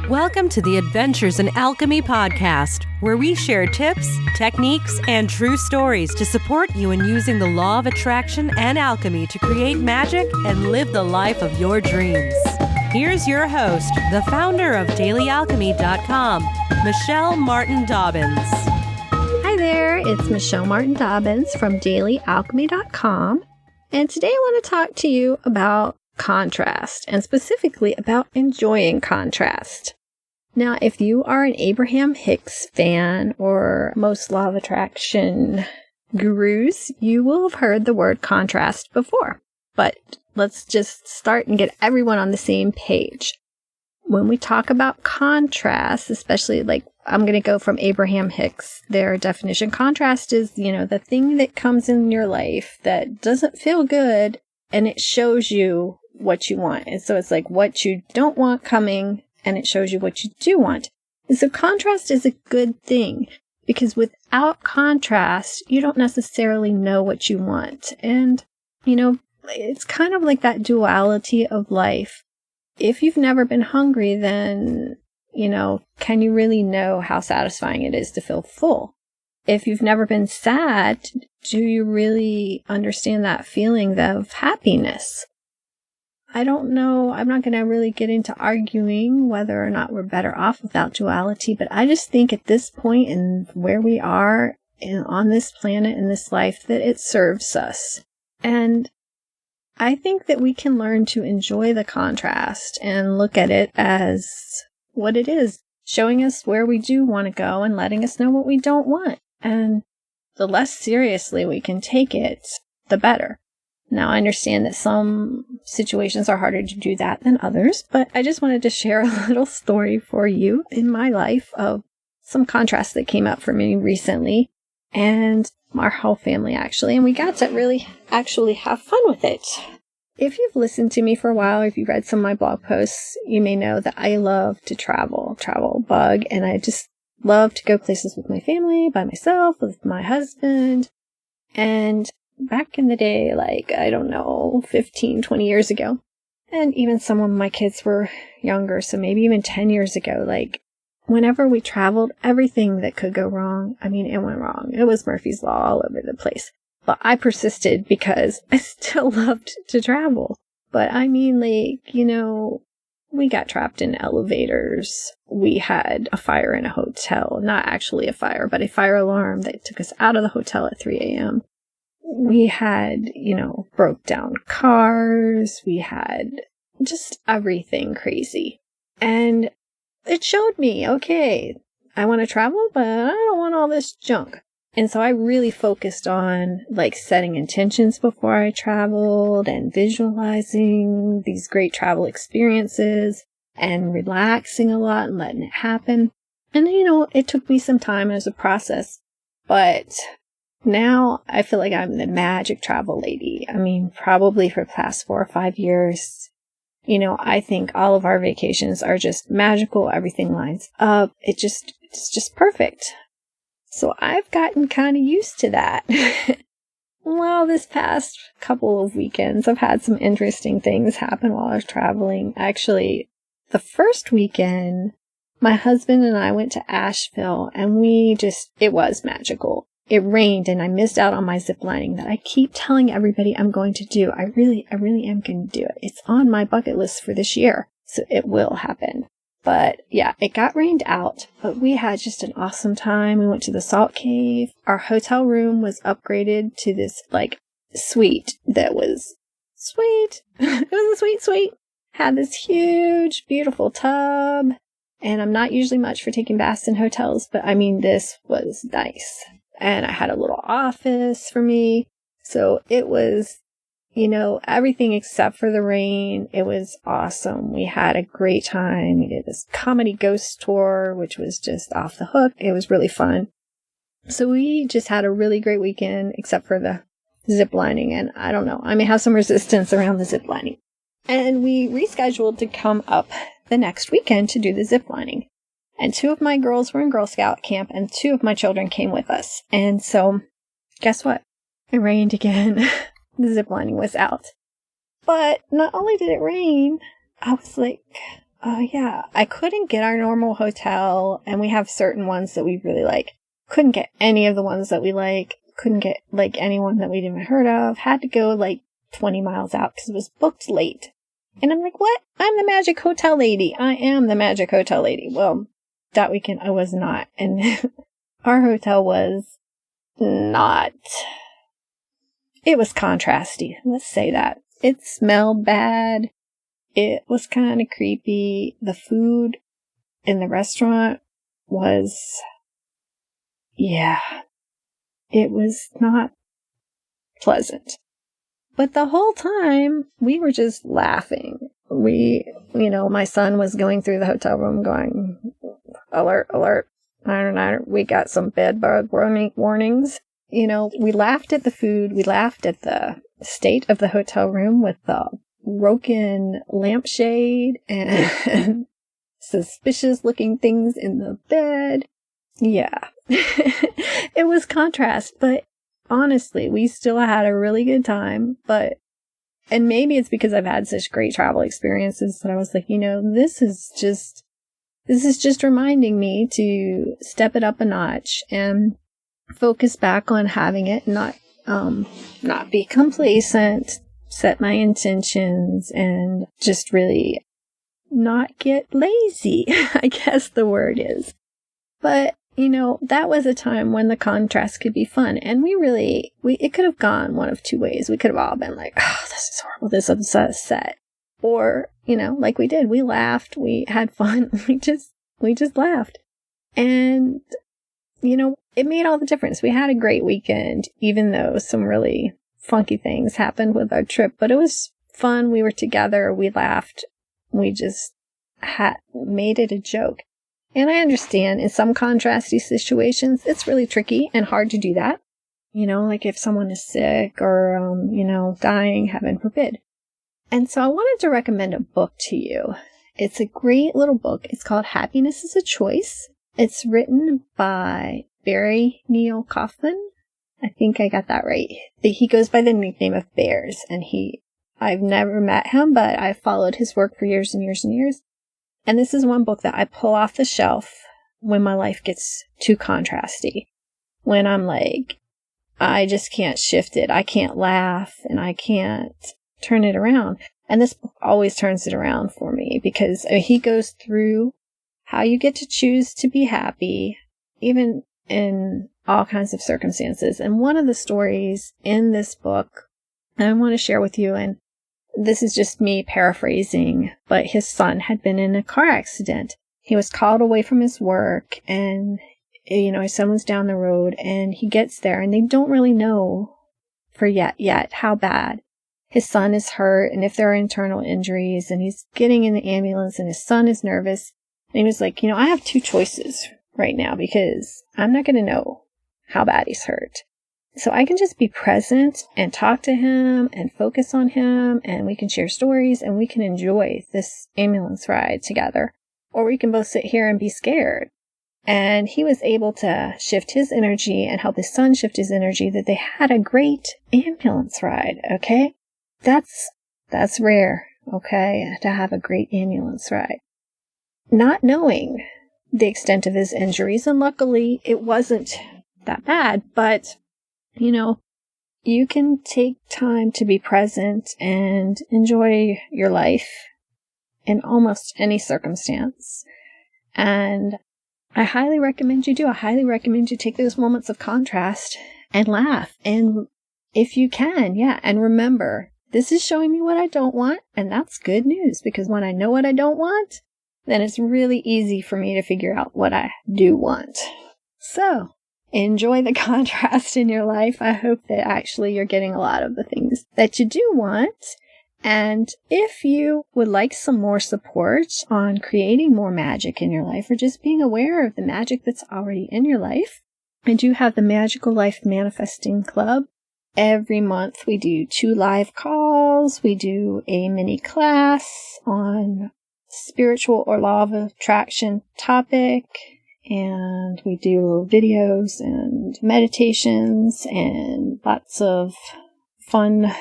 Welcome to the Adventures in Alchemy podcast, where we share tips, techniques, and true stories to support you in using the law of attraction and alchemy to create magic and live the life of your dreams. Here's your host, the founder of dailyalchemy.com, Michelle Martin Dobbins. Hi there, it's Michelle Martin Dobbins from dailyalchemy.com, and today I want to talk to you about contrast, and specifically about enjoying contrast. Now, if you are an Abraham Hicks fan or most law of attraction gurus, you will have heard the word contrast before. But let's just start and get everyone on the same page. When we talk about contrast, especially I'm going to go from Abraham Hicks, their definition. Contrast is, the thing that comes in your life that doesn't feel good and it shows you what you want. And so it's like what you don't want coming and it shows you what you do want. And so contrast is a good thing because without contrast, you don't necessarily know what you want. And, it's kind of like that duality of life. If you've never been hungry, then, can you really know how satisfying it is to feel full? If you've never been sad, do you really understand that feeling of happiness? I don't know. I'm not going to really get into arguing whether or not we're better off without duality, but I just think at this point in where we are on this planet, in this life, that it serves us. And I think that we can learn to enjoy the contrast and look at it as what it is, showing us where we do want to go and letting us know what we don't want. And the less seriously we can take it, the better. Now, I understand that some situations are harder to do that than others, but I just wanted to share a little story for you in my life of some contrast that came up for me recently and our whole family, actually, and we got to really actually have fun with it. If you've listened to me for a while, or if you've read some of my blog posts, you may know that I love to travel bug, and I just love to go places with my family, by myself, with my husband. And back in the day, 15, 20 years ago, and even some of my kids were younger, so maybe even 10 years ago, whenever we traveled, everything that could go wrong, it went wrong. It was Murphy's Law all over the place. But I persisted because I still loved to travel. But we got trapped in elevators. We had a fire in a hotel. Not actually a fire, but a fire alarm that took us out of the hotel at 3 a.m. We had, broke down cars. We had just everything crazy. And it showed me, okay, I want to travel, but I don't want all this junk. And so I really focused on setting intentions before I traveled and visualizing these great travel experiences and relaxing a lot and letting it happen. And, it took me some time as a process, but now I feel like I'm the magic travel lady. Probably for the past 4 or 5 years, I think all of our vacations are just magical. Everything lines up. It's just perfect. So I've gotten kind of used to that. Well, this past couple of weekends, I've had some interesting things happen while I was traveling. Actually, the first weekend, my husband and I went to Asheville, and it was magical. It rained, and I missed out on my zip lining that I keep telling everybody I'm going to do. I really am going to do it. It's on my bucket list for this year, so it will happen. But yeah, it got rained out, but we had just an awesome time. We went to the Salt Cave. Our hotel room was upgraded to this suite that was sweet. It was a sweet. Had this huge, beautiful tub. And I'm not usually much for taking baths in hotels, but this was nice. And I had a little office for me. So it was, everything except for the rain. It was awesome. We had a great time. We did this comedy ghost tour, which was just off the hook. It was really fun. So we just had a really great weekend, except for the zip lining. And I don't know, I may have some resistance around the zip lining. And we rescheduled to come up the next weekend to do the zip lining. And 2 of my girls were in Girl Scout camp, and 2 of my children came with us. And so, guess what? It rained again. The zip lining was out. But not only did it rain, I was like, yeah, I couldn't get our normal hotel, and we have certain ones that we really like. Couldn't get any of the ones that we like. Couldn't get, like, anyone that we'd even heard of. Had to go, like, 20 miles out because it was booked late. And I'm like, what? I'm the magic hotel lady. I am the magic hotel lady. Well, that weekend I was not. And our hotel was not. It was contrasty. Let's say that. It smelled bad. It was kind of creepy. The food in the restaurant was, yeah, it was not pleasant. But the whole time, we were just laughing. My son was going through the hotel room going, alert, alert. I don't know, we got some bed bug warnings. We laughed at the food. We laughed at the state of the hotel room with the broken lampshade and suspicious looking things in the bed. Yeah, it was contrast, but honestly, we still had a really good time. And maybe it's because I've had such great travel experiences that I was like, this is just reminding me to step it up a notch and focus back on having it, not be complacent, set my intentions, and just really not get lazy, I guess the word is. But, that was a time when the contrast could be fun. And it could have gone one of two ways. We could have all been like, oh, this is horrible, this is upset. Or, like we did, we laughed, we had fun, we just laughed. And, it made all the difference. We had a great weekend, even though some really funky things happened with our trip. But it was fun. We were together. We laughed. We just made it a joke. And I understand in some contrasty situations, it's really tricky and hard to do that. Like if someone is sick or, dying, heaven forbid. And so I wanted to recommend a book to you. It's a great little book. It's called Happiness is a Choice. It's written by Barry Neil Kaufman. I think I got that right. He goes by the nickname of Bears, and I've never met him, but I've followed his work for years and years and years. And this is one book that I pull off the shelf when my life gets too contrasty. When I'm like, I just can't shift it. I can't laugh, and I can't turn it around. And this book always turns it around for me because he goes through how you get to choose to be happy, even in all kinds of circumstances. And one of the stories in this book I want to share with you, and this is just me paraphrasing, but his son had been in a car accident. He was called away from his work, and, his son was down the road, and he gets there, and they don't really know for yet how bad. His son is hurt, and if there are internal injuries, and he's getting in the ambulance, and his son is nervous. And he was like, I have two choices right now because I'm not going to know how bad he's hurt. So I can just be present and talk to him and focus on him, and we can share stories and we can enjoy this ambulance ride together. Or we can both sit here and be scared. And he was able to shift his energy and help his son shift his energy that they had a great ambulance ride, okay? That's rare, okay, to have a great ambulance ride. Not knowing the extent of his injuries, and luckily it wasn't that bad, but, you can take time to be present and enjoy your life in almost any circumstance. And I highly recommend you do. I highly recommend you take those moments of contrast and laugh. And if you can, and remember, this is showing me what I don't want, and that's good news, because when I know what I don't want, then it's really easy for me to figure out what I do want. So, enjoy the contrast in your life. I hope that actually you're getting a lot of the things that you do want. And if you would like some more support on creating more magic in your life, or just being aware of the magic that's already in your life, I do have the Magical Life Manifesting Club. Every month we do 2 live calls. We do a mini class on spiritual or law of attraction topic. And we do videos and meditations and lots of fun,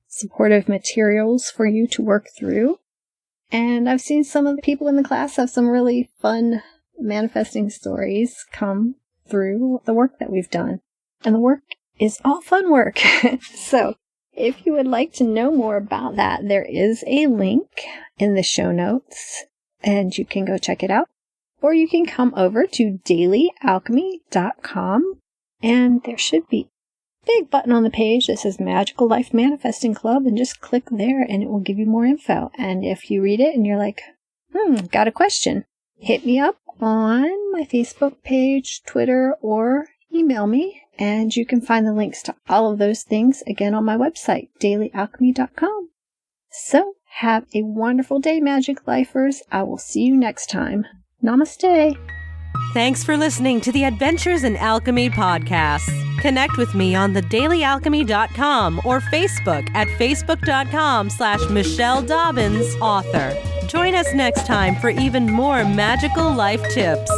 supportive materials for you to work through. And I've seen some of the people in the class have some really fun manifesting stories come through the work that we've done. And the work is all fun work. So if you would like to know more about that, there is a link in the show notes and you can go check it out. Or you can come over to dailyalchemy.com and there should be a big button on the page that says Magical Life Manifesting Club, and just click there and it will give you more info. And if you read it and you're like, got a question, hit me up on my Facebook page, Twitter, or email me. And you can find the links to all of those things again on my website, dailyalchemy.com. So have a wonderful day, Magic Lifers. I will see you next time. Namaste. Thanks for listening to the Adventures in Alchemy podcast. Connect with me on thedailyalchemy.com or Facebook at facebook.com/Michelle Dobbins, author. Join us next time for even more magical life tips.